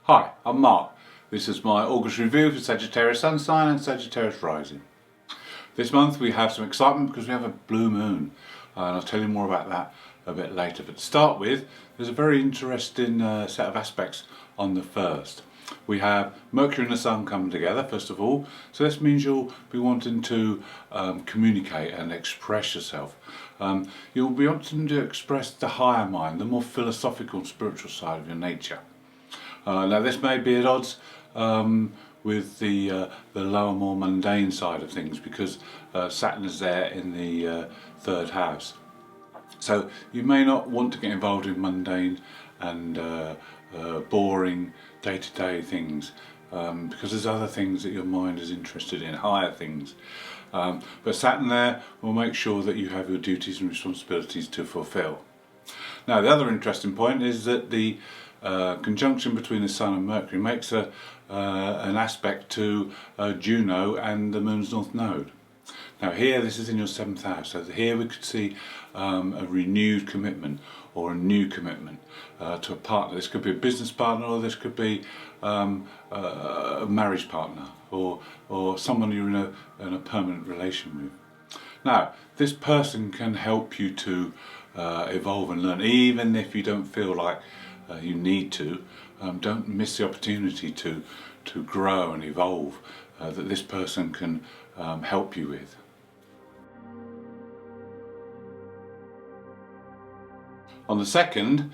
Hi, I'm Mark. This is my August review for Sagittarius Sun sign and Sagittarius rising. This month we have some excitement because we have a blue moon, and I'll tell you more about that a bit later. But to start with, there's a very interesting set of aspects on the 1st. We have Mercury and the Sun coming together first of all, so this means you'll be wanting to communicate and express yourself. You'll be wanting to express the higher mind, the more philosophical and spiritual side of your nature. Now this may be at odds with the lower, more mundane side of things, because Saturn is there in the 3rd house. So you may not want to get involved in mundane and boring day-to-day things, because there's other things that your mind is interested in, higher things. But Saturn there will make sure that you have your duties and responsibilities to fulfill. Now the other interesting point is that the conjunction between the Sun and Mercury makes an aspect to Juno and the Moon's North Node. Now here, this is in your 7th house, so here we could see a renewed commitment or a new commitment to a partner. This could be a business partner, or this could be a marriage partner, or someone you're in a permanent relation with. Now this person can help you to evolve and learn, even if you don't feel like you need to. Don't miss the opportunity to grow and evolve that this person can help you with. On the 2nd,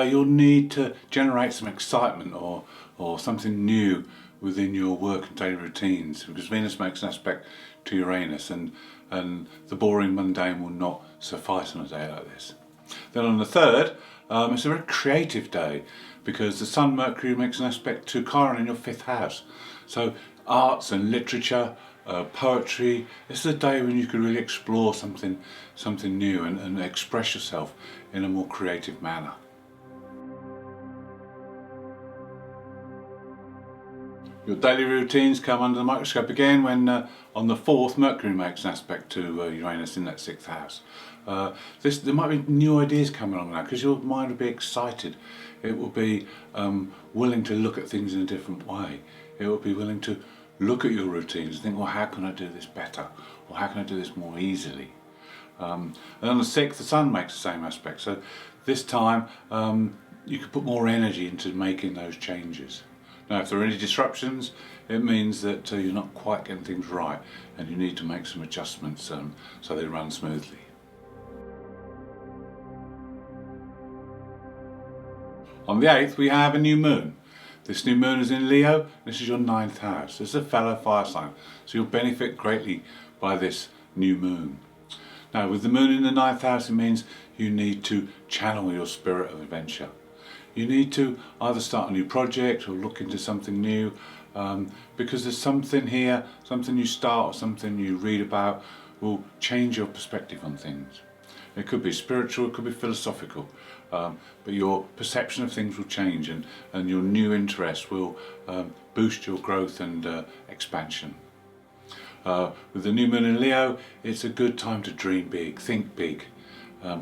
you'll need to generate some excitement or something new within your work and daily routines, because Venus makes an aspect to Uranus, and the boring mundane will not suffice on a day like this. Then on the 3rd, it's a very creative day, because the Sun Mercury makes an aspect to Chiron in your 5th house. So arts and literature, poetry, this is a day when you can really explore something new and express yourself in a more creative manner. Your daily routines come under the microscope again when on the 4th Mercury makes an aspect to Uranus in that 6th house. There might be new ideas coming along now, because your mind will be excited. It will be willing to look at things in a different way. It will be willing to look at your routines and think, well, how can I do this better? Or how can I do this more easily? And on the 6th, the Sun makes the same aspect. So this time you can put more energy into making those changes. Now if there are any disruptions, it means that you're not quite getting things right, and you need to make some adjustments so they run smoothly. On the 8th we have a new moon. This new moon is in Leo. This is your 9th house. This is a fellow fire sign, so you'll benefit greatly by this new moon. Now with the moon in the 9th house, it means you need to channel your spirit of adventure. You need to either start a new project or look into something new, because there's something here, something you start or something you read about will change your perspective on things. It could be spiritual, it could be philosophical, but your perception of things will change, and your new interest will boost your growth and expansion. With the new moon in Leo, it's a good time to dream big, think big,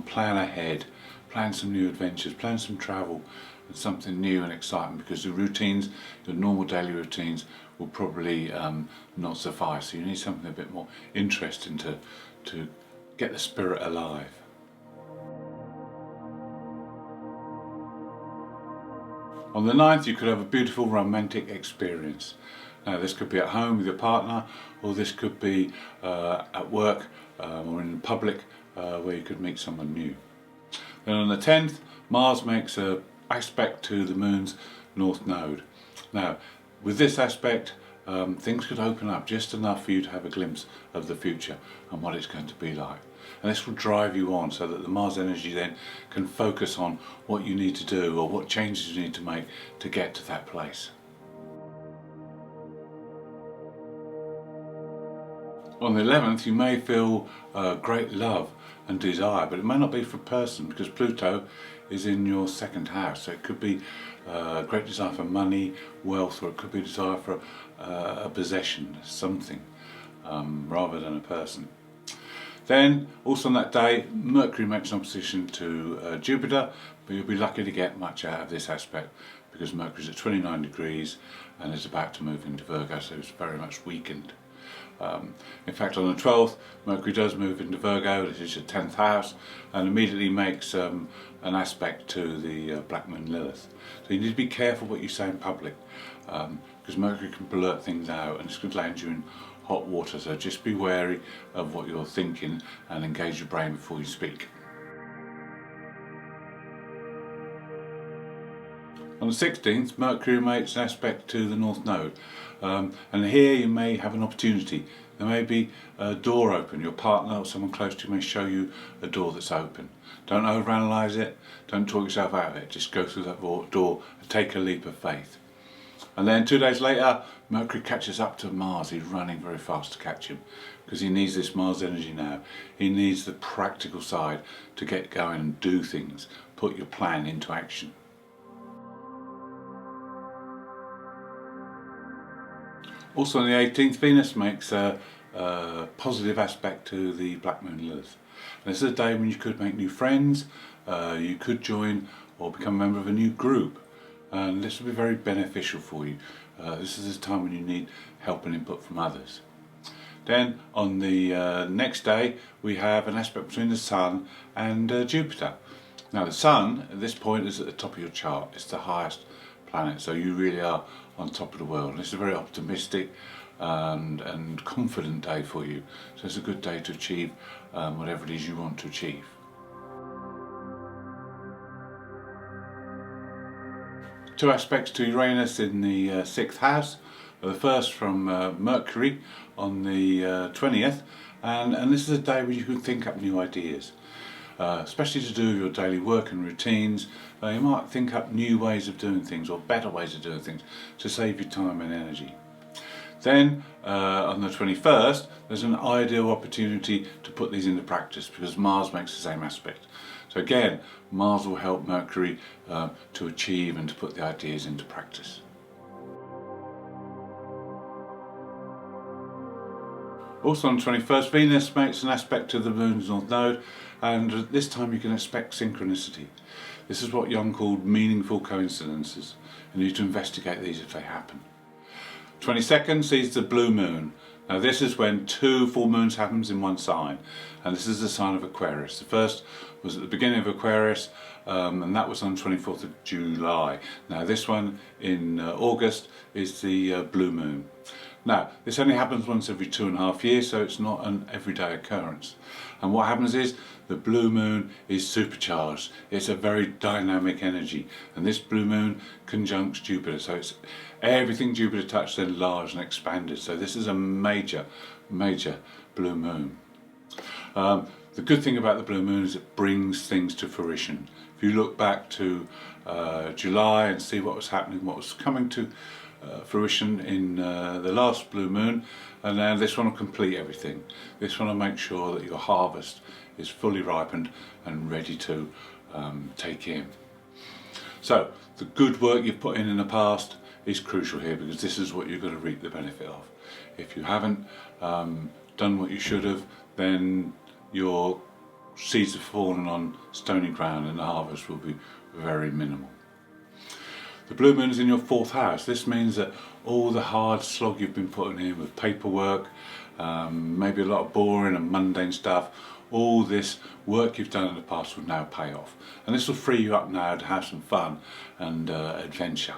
plan ahead, plan some new adventures, plan some travel and something new and exciting, because the routines, the normal daily routines, will probably not suffice. So you need something a bit more interesting to get the spirit alive. On the 9th you could have a beautiful romantic experience. Now this could be at home with your partner, or this could be at work or in public, where you could meet someone new. Then on the 10th, Mars makes an aspect to the Moon's North Node. Now with this aspect, things could open up just enough for you to have a glimpse of the future and what it's going to be like. And this will drive you on, so that the Mars energy then can focus on what you need to do or what changes you need to make to get to that place. On the 11th you may feel great love and desire, but it may not be for a person, because Pluto is in your 2nd house. So it could be a great desire for money, wealth, or it could be a desire for a possession, something, rather than a person. Then, also on that day, Mercury makes an opposition to Jupiter, but you'll be lucky to get much out of this aspect, because Mercury's at 29 degrees and is about to move into Virgo, so it's very much weakened. In fact, on the 12th, Mercury does move into Virgo, this is your 10th house, and immediately makes an aspect to the Black Moon Lilith. So you need to be careful what you say in public, because Mercury can blurt things out and it's going to land you in hot water, so just be wary of what you're thinking and engage your brain before you speak. On the 16th, Mercury makes an aspect to the North Node, and here you may have an opportunity. There may be a door open, your partner or someone close to you may show you a door that's open. Don't overanalyze it, don't talk yourself out of it, just go through that door and take a leap of faith. And then 2 days later, Mercury catches up to Mars. He's running very fast to catch him because he needs this Mars energy now. He needs the practical side to get going and do things, put your plan into action. Also on the 18th, Venus makes a positive aspect to the Black Moon Lilith. And this is a day when you could make new friends, you could join or become a member of a new group, and this will be very beneficial for you. This is a time when you need help and input from others. Then on the next day we have an aspect between the Sun and Jupiter. Now the Sun at this point is at the top of your chart, it's the highest planet, so you really are on top of the world. This is a very optimistic and confident day for you, so it's a good day to achieve whatever it is you want to achieve. Two aspects to Uranus in the 6th house. The first from Mercury on the 20th, and this is a day where you can think up new ideas. Especially to do with your daily work and routines. You might think up new ways of doing things or better ways of doing things to save you time and energy. Then on the 21st there's an ideal opportunity to put these into practice because Mars makes the same aspect. So again, Mars will help Mercury to achieve and to put the ideas into practice. Also on the 21st, Venus makes an aspect to the Moon's North Node, and this time you can expect synchronicity. This is what Jung called meaningful coincidences. You need to investigate these if they happen. 22nd sees the blue moon. Now this is when 2 full moons happens in one sign, and this is the sign of Aquarius. The first was at the beginning of Aquarius, and that was on 24th of July. Now this one in August is the blue moon. Now, this only happens once every 2.5 years, so it's not an everyday occurrence. And what happens is, the blue moon is supercharged. It's a very dynamic energy, and this blue moon conjuncts Jupiter, so it's everything Jupiter touched enlarged and expanded. So this is a major blue moon. The good thing about the blue moon is it brings things to fruition. If you look back to July and see what was happening, what was coming to fruition in the last blue moon, and now this one will complete everything. This one will make sure that your harvest is fully ripened and ready to take in. So the good work you've put in the past is crucial here, because this is what you're going to reap the benefit of. If you haven't done what you should have, then your seeds have fallen on stony ground and the harvest will be very minimal. The blue moon is in your 4th house. This means that all the hard slog you've been putting in with paperwork, maybe a lot of boring and mundane stuff, all this work you've done in the past will now pay off. And this will free you up now to have some fun and adventure.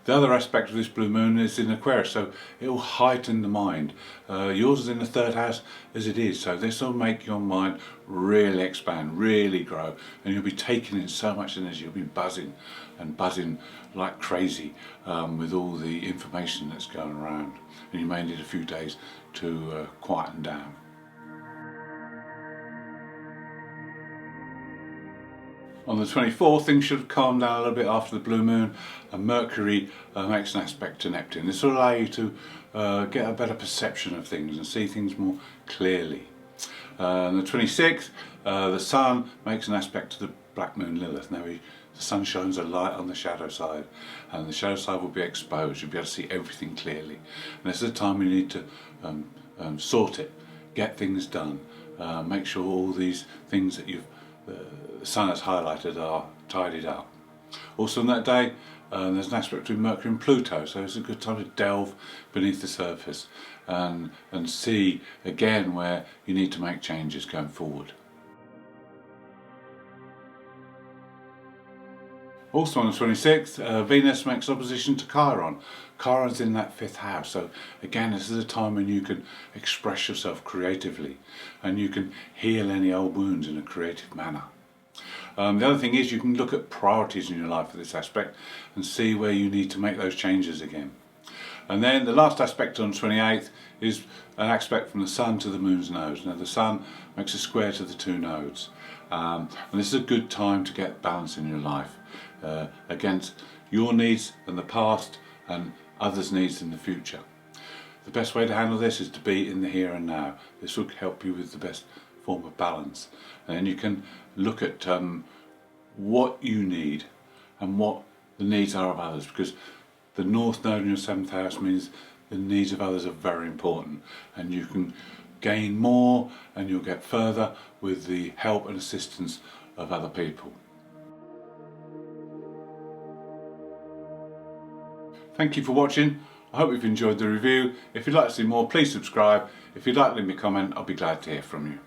The other aspect of this blue moon is in Aquarius, so it will heighten the mind. Yours is in the 3rd house as it is, so this will make your mind really expand, really grow, and you'll be taking in so much energy. You'll be buzzing and buzzing like crazy with all the information that's going around, and you may need a few days to quieten down. On the 24th, things should have calmed down a little bit after the blue moon, and Mercury makes an aspect to Neptune. This will allow you to get a better perception of things and see things more clearly. On the 26th, the Sun makes an aspect to the Black Moon Lilith. Now the Sun shines a light on the shadow side, and the shadow side will be exposed. You'll be able to see everything clearly. And this is a time when you need to sort it, get things done, make sure all these things that the Sun has highlighted are tidied up. Also on that day, there's an aspect between Mercury and Pluto, so it's a good time to delve beneath the surface and see again where you need to make changes going forward. Also on the 26th, Venus makes opposition to Chiron. Chiron's in that 5th house, so again this is a time when you can express yourself creatively and you can heal any old wounds in a creative manner. The other thing is you can look at priorities in your life for this aspect and see where you need to make those changes again. And then the last aspect on the 28th is an aspect from the Sun to the Moon's nodes. Now the Sun makes a square to the 2 nodes, and this is a good time to get balance in your life against your needs in the past and others' needs in the future. The best way to handle this is to be in the here and now. This will help you with the best form of balance, and then you can look at what you need and what the needs are of others, because the North Node in your 7th house means the needs of others are very important, and you can gain more and you'll get further with the help and assistance of other people. Thank you for watching. I hope you've enjoyed the review. If you'd like to see more, please subscribe. If you'd like to leave me a comment, I'll be glad to hear from you.